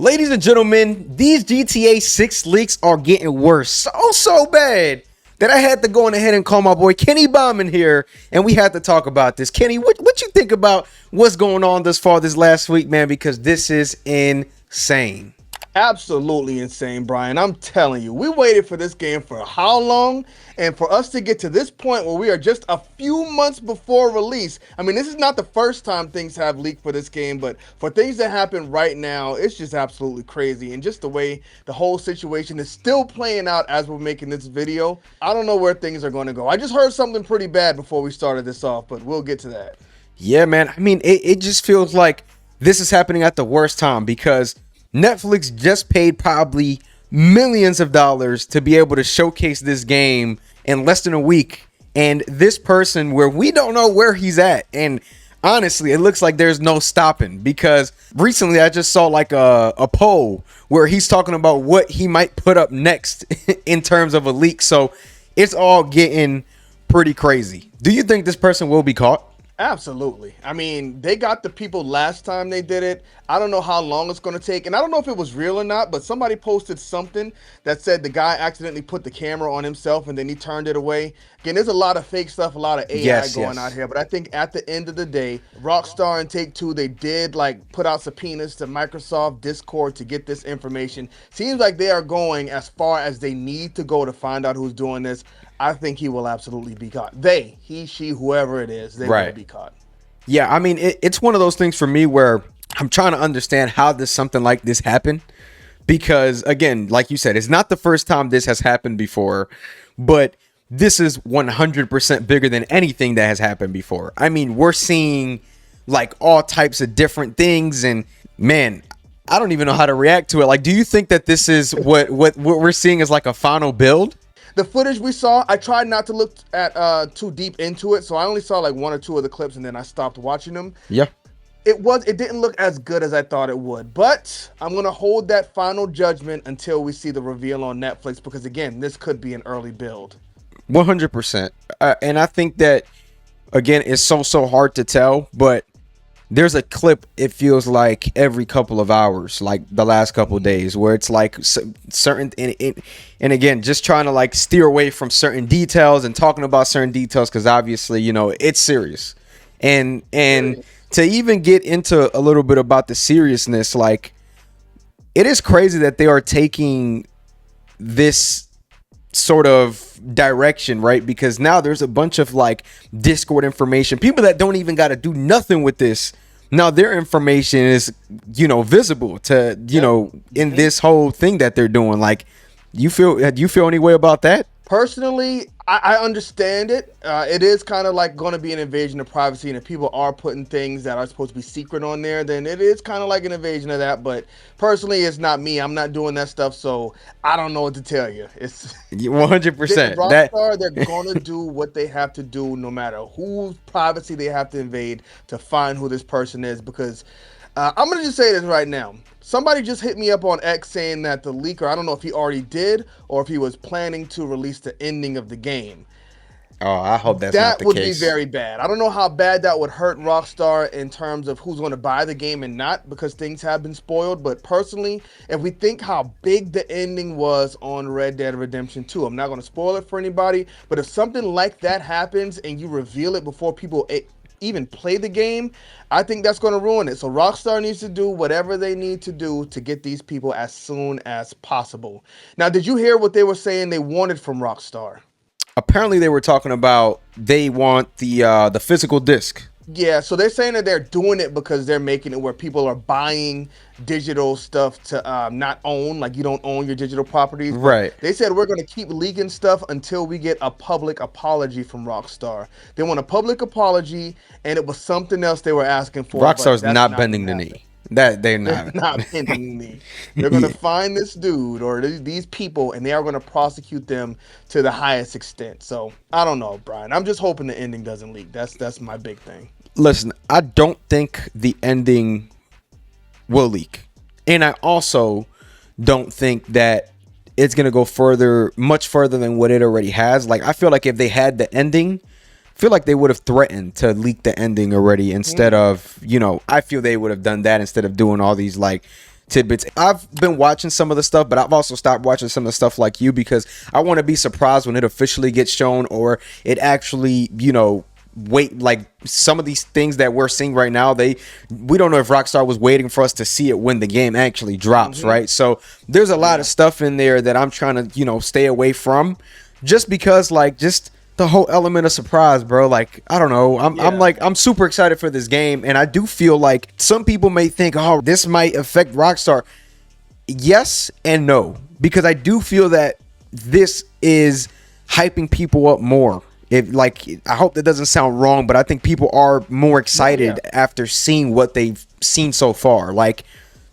Ladies and gentlemen, these GTA 6 leaks are getting worse. So bad that I had to go on ahead and call my boy Kenny Bauman here, and we had to talk about this. Kenny, what you think about what's going on thus far this last week, man? Because this is insane. Absolutely insane, Brian. I'm telling you, we waited for this game for how long? And for us to get to this point where we are just a few months before release. I mean, this is not the first time things have leaked for this game, but for things that happen right now, it's just absolutely crazy. And just the way the whole situation is still playing out as we're making this video, I don't know where things are going to go. I just heard something pretty bad before we started this off, but we'll get to that. Yeah, man. I mean, it just feels like this is happening at the worst time because Netflix just paid probably millions of dollars to be able to showcase this game in less than a week. And this person, where we don't know where he's at. And honestly, it looks like there's no stopping, because recently I just saw like a poll where he's talking about what he might put up next in terms of a leak. So it's all getting pretty crazy. Do you think this person will be caught? Absolutely. I mean, they got the people last time they did it. I don't know how long it's going to take. And I don't know if it was real or not, but somebody posted something that said the guy accidentally put the camera on himself and then he turned it away. Again, there's a lot of fake stuff, a lot of AI going out here. But I think at the end of the day, Rockstar and Take-Two, they did put out subpoenas to Microsoft, Discord to get this information. Seems like they are going as far as they need to go to find out who's doing this. I think he will absolutely be caught. He, she, whoever it is, they will be caught. Yeah, I mean, it's one of those things for me where I'm trying to understand how something like this happened. Because, again, like you said, it's not the first time this has happened before. But this is 100% bigger than anything that has happened before. I mean, we're seeing like all types of different things. And, man, I don't even know how to react to it. Like, do you think that this is what we're seeing as like a final build? The footage we saw, I tried not to look at too deep into it, so I only saw like one or two of the clips and then I stopped watching them. Yeah. It didn't look as good as I thought it would, but I'm going to hold that final judgment until we see the reveal on Netflix, because again, this could be an early build. 100%. And I think that, again, it's so hard to tell, but there's a clip, it feels like every couple of hours, like the last couple of days, where it's like certain, and again, just trying to like steer away from certain details and talking about certain details, because obviously, you know, it's serious. And to even get into a little bit about the seriousness, like, it is crazy that they are taking this sort of direction, right? Because now there's a bunch of like Discord information, people that don't even got to do nothing with this. Now their information is, you know, visible to, you know, in this whole thing that they're doing. Like, do you feel any way about that? Personally, I understand it. It is kind of like going to be an invasion of privacy, and if people are putting things that are supposed to be secret on there, then it is kind of like an invasion of that. But personally, it's not me. I'm not doing that stuff, so I don't know what to tell you. It's 100%. Rockstar, they're going to do what they have to do, no matter whose privacy they have to invade to find who this person is. Because I'm going to just say this right now. Somebody just hit me up on X saying that the leaker, I don't know if he already did or if he was planning to release the ending of the game. Oh, I hope that's not the case. That would be very bad. I don't know how bad that would hurt Rockstar in terms of who's going to buy the game and not, because things have been spoiled. But personally, if we think how big the ending was on Red Dead Redemption 2, I'm not going to spoil it for anybody, but if something like that happens and you reveal it before people even play the game, I think that's going to ruin it. So Rockstar needs to do whatever they need to do to get these people as soon as possible. Now, did you hear what they were saying they wanted from Rockstar? Apparently they were talking about they want the physical disc. Yeah, so they're saying that they're doing it because they're making it where people are buying digital stuff to not own, like you don't own your digital properties. Right. They said we're going to keep leaking stuff until we get a public apology from Rockstar. They want a public apology, and it was something else they were asking for. Rockstar's not bending the knee. That they're not. They're not bending the knee. They're going to find this dude or these people, and they are going to prosecute them to the highest extent. So I don't know, Brian. I'm just hoping the ending doesn't leak. That's my big thing. Listen, I don't think the ending will leak. And I also don't think that it's going to go much further than what it already has. Like, I feel like if they had the ending, I feel like they would have threatened to leak the ending already instead of, you know, I feel they would have done that instead of doing all these like tidbits. I've been watching some of the stuff, but I've also stopped watching some of the stuff like you because I want to be surprised when it officially gets shown, or it actually, wait, like some of these things that we're seeing right now, we don't know if Rockstar was waiting for us to see it when the game actually drops, right? So there's a lot of stuff in there that I'm trying to, stay away from, just because, like, just the whole element of surprise, bro. Like, I don't know. I'm super excited for this game, and I do feel like some people may think, oh, this might affect Rockstar. Yes and no, because I do feel that this is hyping people up more. I hope that doesn't sound wrong, but I think people are more excited after seeing what they've seen so far. Like,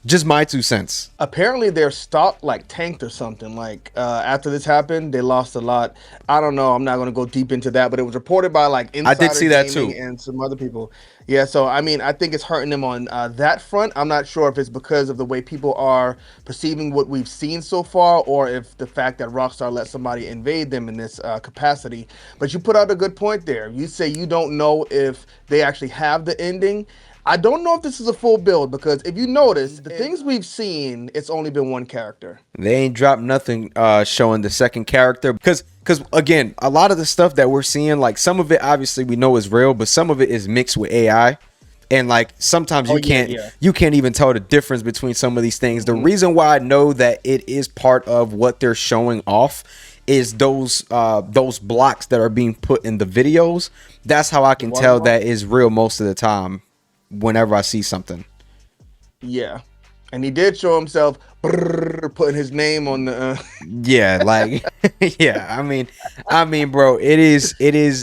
just my 2 cents. Apparently their stock tanked or something. After this happened, they lost a lot. I don't know. I'm not going to go deep into that, but it was reported by Insider I did see that too, and some other people. Yeah, so I mean, I think it's hurting them on that front. I'm not sure if it's because of the way people are perceiving what we've seen so far, or if the fact that Rockstar let somebody invade them in this capacity. But you put out a good point there. You say you don't know if they actually have the ending. I don't know if this is a full build, because if you notice, the things we've seen, it's only been one character. They ain't dropped nothing showing the second character, because again, a lot of the stuff that we're seeing, like some of it obviously we know is real, but some of it is mixed with AI. And like sometimes you can't even tell the difference between some of these things. The reason why I know that it is part of what they're showing off is those blocks that are being put in the videos. That's how I can tell that is real most of the time whenever I see something. Yeah. And he did show himself putting his name on the yeah, like yeah, I mean bro, it is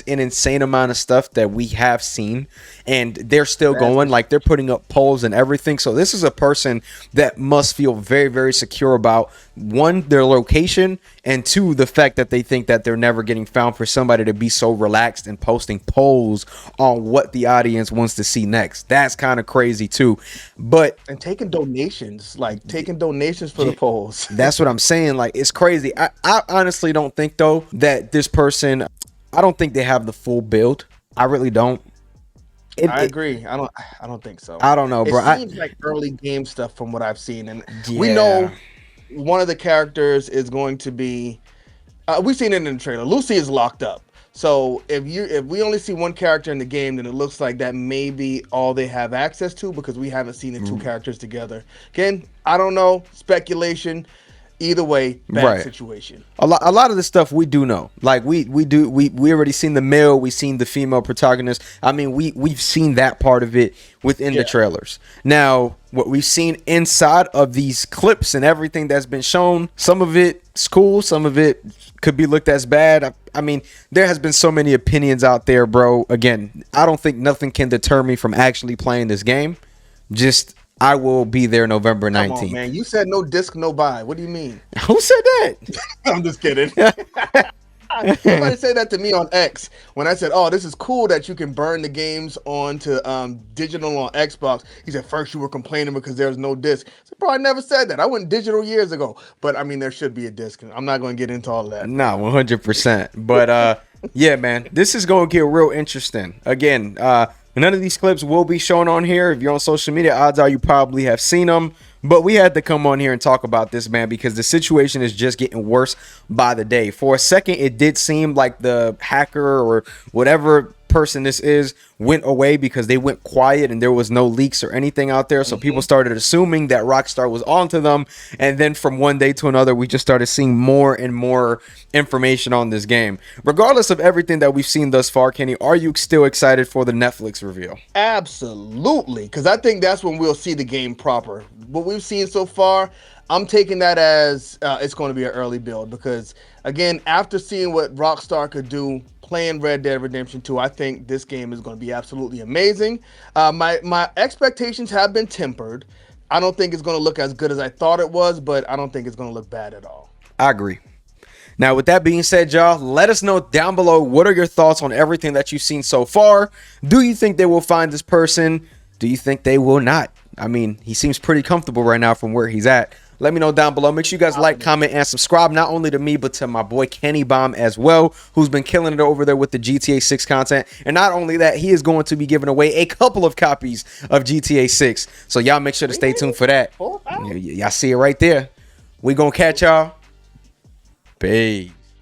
an insane amount of stuff that we have seen, and they're still going. Like, they're putting up polls and everything. So this is a person that must feel very, very secure about, one, their location, and two, the fact that they think that they're never getting found, for somebody to be so relaxed and posting polls on what the audience wants to see next. That's kind of crazy too. And taking donations, for the polls. That's what I'm saying. Like, it's crazy. I honestly don't think, though, that this person, I don't think they have the full build. I really don't. I agree. I don't think so. I don't know, bro. It seems like early game stuff from what I've seen, and we know one of the characters is going to be. We've seen it in the trailer. Lucy is locked up. So if we only see one character in the game, then it looks like that may be all they have access to, because we haven't seen the two characters together. Again, I don't know. Speculation. Either way, bad situation. A lot of the stuff we do know. Like we already seen the male, we seen the female protagonist. I mean, we've seen that part of it within the trailers. Now, what we've seen inside of these clips and everything that's been shown, some of it's cool, some of it could be looked as bad. I mean, there has been so many opinions out there, bro. Again, I don't think nothing can deter me from actually playing this game. Just, I will be there November 19th. Come on, man. You said no disc, no buy. What do you mean? Who said that? I'm just kidding. Somebody said that to me on X when I said, "Oh, this is cool that you can burn the games onto digital on Xbox." He said, "First you were complaining because there's no disc." I said, "Bro, I never said that. I went digital years ago." But I mean, there should be a disc. I'm not going to get into all that. Nah, 100%. But yeah, man, this is going to get real interesting. Again, none of these clips will be shown on here. If you're on social media, odds are you probably have seen them. But we had to come on here and talk about this, man, because the situation is just getting worse by the day. For a second, it did seem like the hacker or whatever person this is went away because they went quiet and there was no leaks or anything out there. So people started assuming that Rockstar was onto them. And then from one day to another, we just started seeing more and more information on this game. Regardless of everything that we've seen thus far, Kenny, are you still excited for the Netflix reveal? Absolutely, because I think that's when we'll see the game proper. What we've seen so far, I'm taking that as it's going to be an early build, because, again, after seeing what Rockstar could do playing Red Dead Redemption 2, I think this game is going to be absolutely amazing. My expectations have been tempered. I don't think it's going to look as good as I thought it was, but I don't think it's going to look bad at all. I agree. Now, with that being said, y'all, let us know down below, what are your thoughts on everything that you've seen so far? Do you think they will find this person? Do you think they will not? I mean, he seems pretty comfortable right now from where he's at. Let me know down below. Make sure you guys like, comment, and subscribe, not only to me, but to my boy Kenny Bomb as well, who's been killing it over there with the GTA 6 content. And not only that, he is going to be giving away a couple of copies of GTA 6. So y'all make sure to stay tuned for that. Y'all see it right there. We gonna catch y'all. Peace.